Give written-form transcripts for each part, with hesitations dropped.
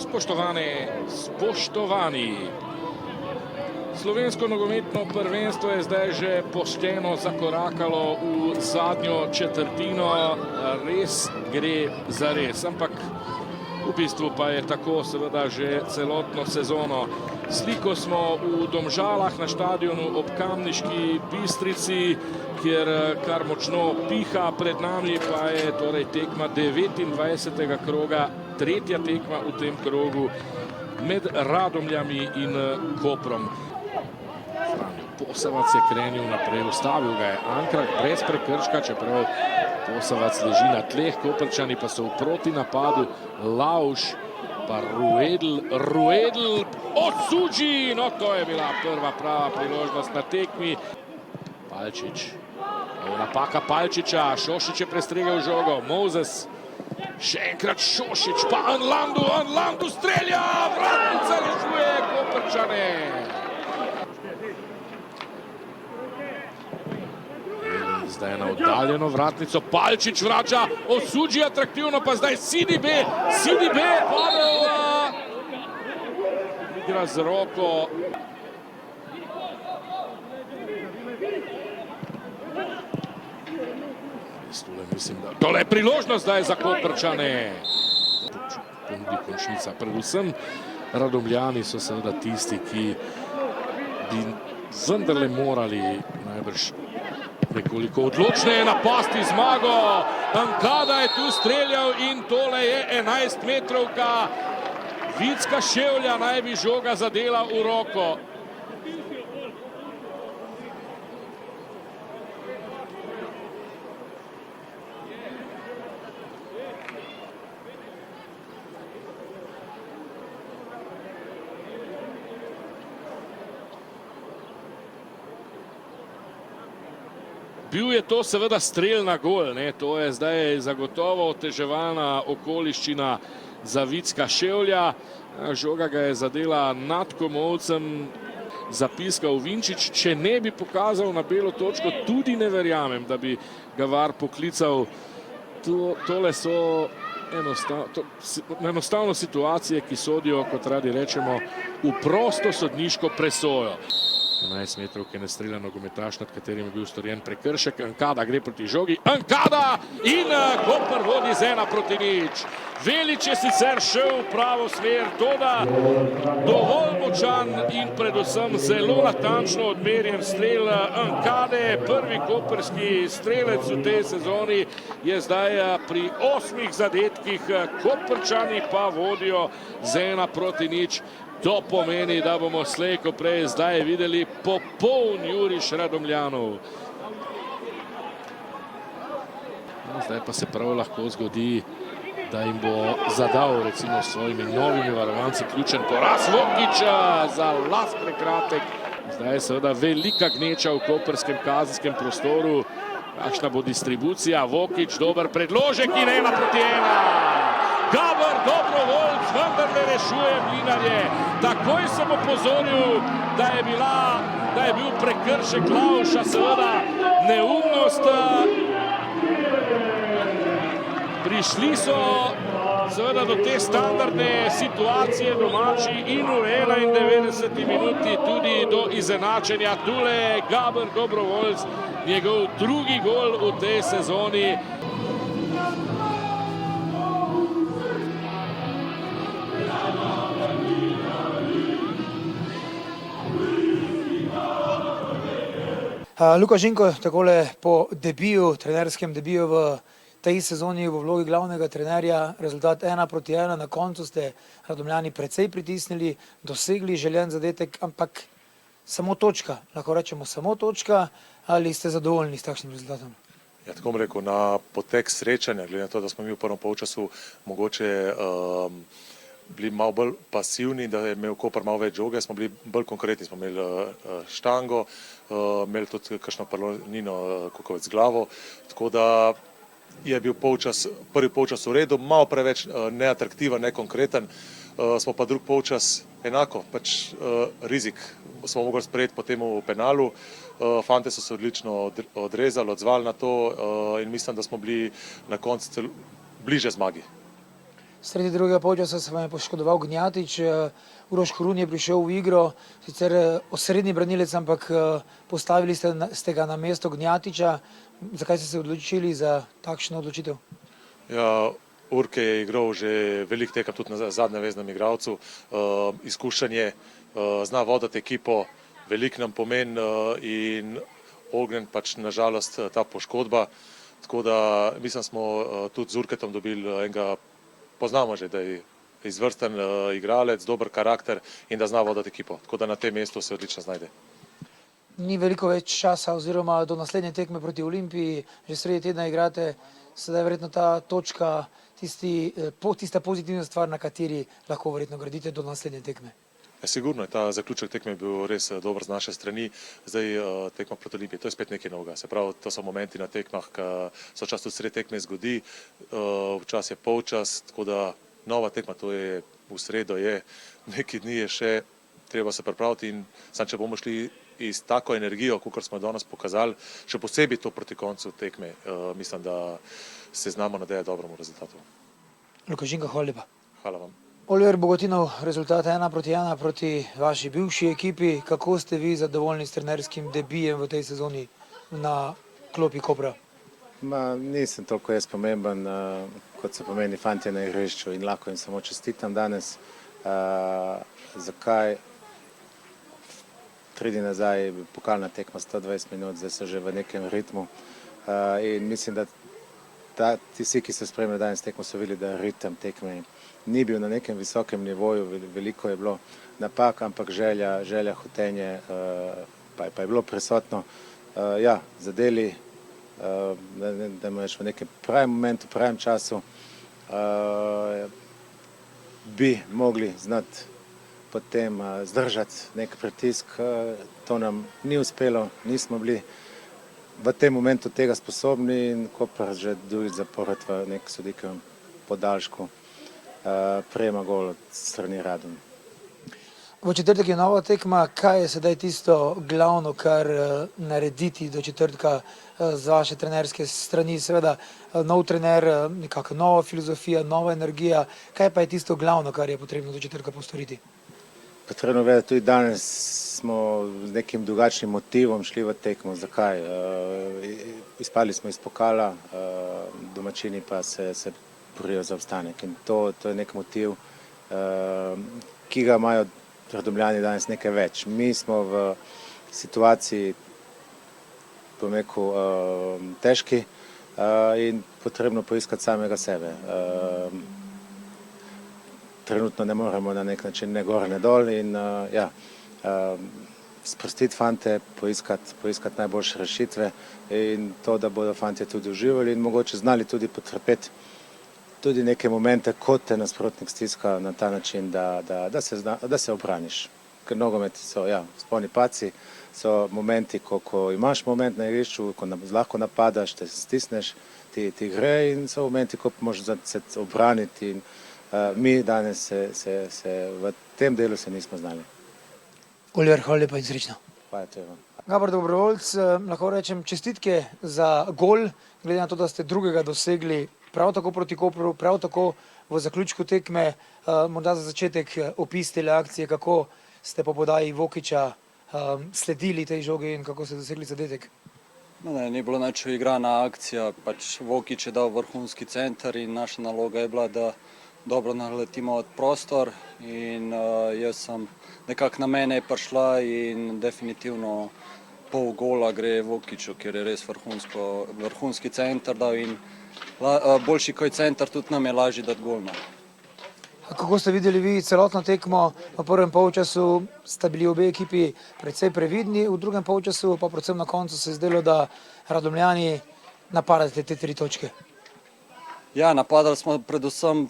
Spoštovani, slovensko nogometno prvenstvo je zdaj že pošteno zakorakalo v zadnjo četrtino. Res gre za res, ampak v bistvu pa je tako seveda že celotno sezono. Sliko smo v Domžalah na štadionu ob Kamniški Bistrici, kjer kar močno piha. Pred nami pa je torej tekma 29. kroga, tretja tekma v tem krogu med Radomljami in Koprom. Franjo Posavac je krenil naprej, ustavil ga je Ankrah brez prekrška, čeprav Posavac leži na tleh, Koprčani pa so v protinapadu. Lauš pa Ruedl odsudži, no to je bila prva prava priložnost na tekmi. Palčič, napaka Palčiča, Šošić je prestregel žogo, Moses, še enkrat Šošić, pa Anlandu strelja, vratnica rešuje Koprčane. Zdaj na oddaljeno vratnico, Palčič vrača, odsudži atraktivno, pa zdaj Sidi B, padel, igra z roko. Tole je priložnost zdaj za Koprčane. Ponudi končnica, predvsem Radomljani so seveda tisti, ki bi vendarle morali najbrž nekoliko odločneje napasti zmago. Ankada je tu streljal in tole je 11 metrovka. Vicka Ševlja naj bi žoga zadela v roko. Bil je to seveda strel na gol, to je zdaj zagotovo oteževalna okoliščina za Vicka Ševlja. Žoga ga je zadela nad komolcem, zapiskal Vinčič. Če ne bi pokazal na belo točko, tudi ne verjamem, da bi ga VAR poklical. Tole so enostavno situacije, ki sodijo, kot radi rečemo, v prosto sodniško presojo. 11 metrovke nestrelja nogometaš, nad katerim je bil storjen prekršek. Ankada gre proti žogi. Ankada in Koper vodi z 1:0. Velič je sicer šel v pravo smer, toda dovolj močan in predvsem zelo natančno odmerjen strel Ankade. Prvi koprski strelec v tej sezoni je zdaj pri 8 zadetkih. Koprčani pa vodijo z 1:0. To pomeni, da bomo slej ko prej zdaj videli popoln juriš Radomljanov. Zdaj pa se prav lahko zgodi, da jim bo zadal recimo s svojimi novimi varovanci ključen poraz. Vokića za las prekratek. Zdaj je seveda velika gneča v koperskem kazenskem prostoru. Kakšna bo distribucija? Vokić, dober predložek in 1:1. Gaber Dobrovoljc vendarle rešuje Mlinarje. Takoj sem opozoril, da je bil prekršek Lauša, seveda neumnost. Prišli so seveda do te standardne situacije domači in v 91. minuti tudi do izenačenja. Tule je Gaber Dobrovoljc, njegov drugi gol v tej sezoni. Luka Žinko, takole po debiju, trenerskem debiju v tej sezoni v vlogi glavnega trenerja, rezultat 1:1, na koncu ste Radomljani precej pritisnili, dosegli željen zadetek, ampak samo točka, lahko rečemo samo točka, ali ste zadovoljni s takšnim rezultatom? Ja, tako bom rekel, na potek srečanja, glede na to, da smo mi v prvem polčasu mogoče bili malo bolj pasivni, da je imel Koper malo več žoge, smo bili bolj konkretni, smo imeli štango, imeli tudi kakšno parolnino Kukovec glavo, tako da je bil prvi polčas v redu, malo preveč neatraktiven, nekonkreten, smo pa drug polčas enako, pač rizik smo mogli sprejeti po temu penalu, fante so se odlično odrezali, odzvali na to in mislim, da smo bili na koncu bliže zmagi. Sredi drugega polčasa se vam je poškodoval Gnjatić, Uroš Korun je prišel v igro, sicer osrednji branilec, ampak postavili ste ga na mesto Gnjatića. Zakaj ste se odločili za takšno odločitev? Ja, Urke je igral že veliko tekem tudi na zadnjem veznem igralcu, izkušen je, zna voditi ekipo, veliko nam pomeni in Ognjen pač nažalost ta poškodba, tako da mislim, smo tudi z Urketom dobili enega, poznamo že, da je izvrsten igralec, dober karakter in da zna voditi ekipo, tako da na tem mestu se odlično znajde. Ni veliko več časa oziroma do naslednje tekme proti Olimpiji, že sredi tedna igrate, sedaj verjetno ta točka, tista pozitivna stvar, na kateri lahko verjetno gradite do naslednje tekme. Ja, sigurno je ta zaključek tekme bil res dober z naše strani, zdaj tekma proti Olimpiji, to je spet nekaj novega, se pravi, to so momenti na tekmah, ki so čas tudi sredi tekme zgodi, včasih je polčas, tako da nova tekma, to je v sredo, je nekaj dni je še, treba se pripraviti in sam, če bomo šli iz tako energijo, kot smo danes pokazali, še posebej to proti koncu tekme, mislim, da se znamo nadejati dobremu rezultatu. Luka Žinko, hvala lepa. Hvala vam. Oliver Bogotinov, rezultat 1:1 proti vaši bivši ekipi. Kako ste vi zadovoljni s trenerskim debijem v tej sezoni na klopi Kopra? Nisem toliko jaz pomemben, kot se pomeni fantje na igrišču in lahko jim samo čestitam danes. Zakaj? 3 dni nazaj je pokalna tekma 120 minut, zdaj so že v nekem ritmu in mislim, da vsi, ki so spremljali danes tekmo, so videli, da ritem tekme ni bil na nekem visokem nivoju, veliko je bilo napak, ampak želja, hotenje pa je bilo prisotno. Ja, zadeli, da imaš v nekem pravem momentu, pravem času, bi mogli znati potem zdržati nek pritisk. To nam ni uspelo, nismo bili v tem momentu tega sposobni in Koper že drugič zapored v nek sodnikovem podaljšku prejema gol od strani Radom. V četrtek je nova tekma, kaj je sedaj tisto glavno, kar narediti do četrtka z vaše trenerske strani? Seveda nov trener, nekako nova filozofija, nova energija, kaj pa je tisto glavno, kar je potrebno do četrtka postoriti? Potrebno vedeti, tudi danes smo z nekim drugačnim motivom šli v tekmo. Zakaj? Izpadli smo iz pokala, domačini pa se borijo za obstanek in to je nek motiv, ki ga imajo Radomljani danes nekaj več. Mi smo v situaciji, bom rekel, težki in potrebno poiskati samega sebe. Trenutno ne moremo na nek način ne gor, ne dol in sprostiti fante, poiskati najboljše rešitve in to, da bodo fantje tudi uživali in mogoče znali tudi potrpeti tudi neke momente, kot te nasprotnik stiska na ta način, da se obraniš. Ker nogomet so spolni padci, so momenti, ko imaš moment na igrišču, ko lahko napadaš, te stisneš, ti gre in so momenti, ko možeš se obraniti in mi danes se v tem delu se nismo znali. Oliver, hvala lepa in srečno. Hvala tebi. Gabor Dobrovoljc, lahko rečem čestitke za gol, glede na to, da ste drugega dosegli prav tako proti Kopru, prav tako v zaključku tekme. Morda za začetek opis te akcije, kako ste po podaji Vokića sledili tej žogi in kako ste dosegli zadetek? Ni bilo nič igrana akcija, pač Vokić je dal vrhunski center in naša naloga je bila, da dobro naletimo od prostor in jaz sem nekako na mene je prišla in definitivno pol gola gre Vokiću, ker je res vrhunski center dal in boljši kot center tudi nam je lažje dati gol. Kako ste videli vi celotno tekmo? V prvem polčasu sta bili obe ekipi precej previdni, v drugem polčasu pa predvsem na koncu se je zdelo, da Radomljani napadate te 3 točke. Ja, napadali smo predvsem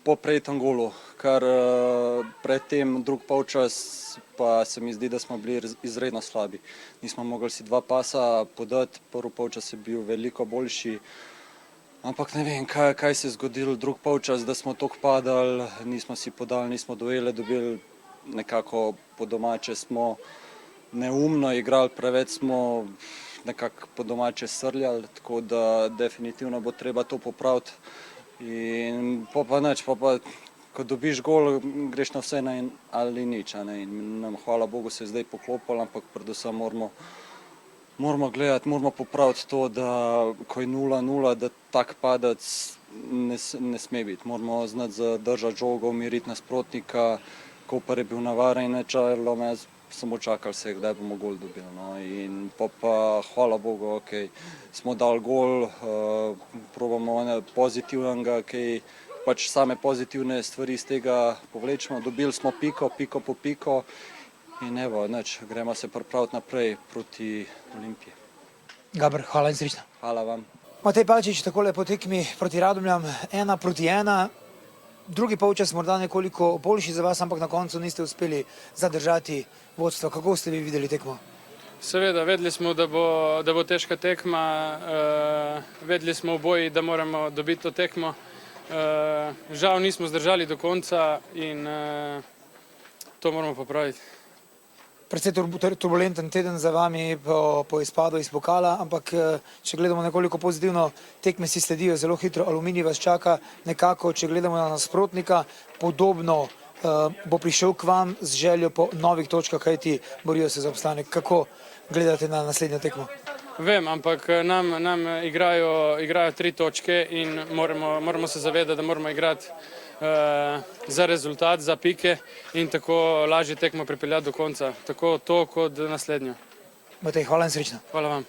po prejetem golu, kar predtem drug polčas pa se mi zdi, da smo bili izredno slabi. Nismo mogli si 2 pasa podati, prvi polčas je bil veliko boljši, ampak ne vem, kaj se je zgodilo drug polčas, da smo toliko padali, nismo si podali, nismo duele dobili, nekako po domače smo neumno igrali, preveč smo nekako po domače srljali, tako da definitivno bo treba to popraviti In pa nič, pa ko dobiš gol, greš na vse ali nič. In nam, hvala Bogu, se je zdaj poklopilo, ampak predvsem moramo gledati, moramo popraviti to, da ko je 0-0, da tak padec ne sme biti. Moramo znati zadržati žogo, umiriti nasprotnika, Koper je bil navaren in načeloma samo čakali se, kdaj bomo gol dobili. No. In pa hvala Bogu, okay, smo dali gol, probamo pozitivnega, pač same pozitivne stvari iz tega povlečemo. Dobili smo piko po piko in evo, nič, gremo se pripraviti naprej proti Olimpiji. Gaber, hvala in srečno. Hvala vam. Matej Palčič, takole po tekmi proti Radomljam, 1-1. Drugi polčas morda nekoliko boljši za vas, ampak na koncu niste uspeli zadržati vodstva. Kako ste vi videli tekmo? Seveda, vedeli smo, da bo težka tekma, vedeli smo v boji, da moramo dobiti to tekmo. Žal nismo zdržali do konca in to moramo popraviti. Predvsej turbulenten teden za vami po izpadu iz pokala, ampak če gledamo nekoliko pozitivno, tekme si sledijo zelo hitro, Aluminij vas čaka nekako, če gledamo na nasprotnika, podobno bo prišel k vam z željo po novih točkah, kajti borijo se za obstanek. Kako gledate na naslednjo tekmo? Vem, ampak nam igrajo 3 točke in moramo se zavedati, da moramo igrati za rezultat, za pike in tako lažje tekmo pripeljati do konca. Tako to kot naslednjo. Matej, hvala in srečno. Hvala vam.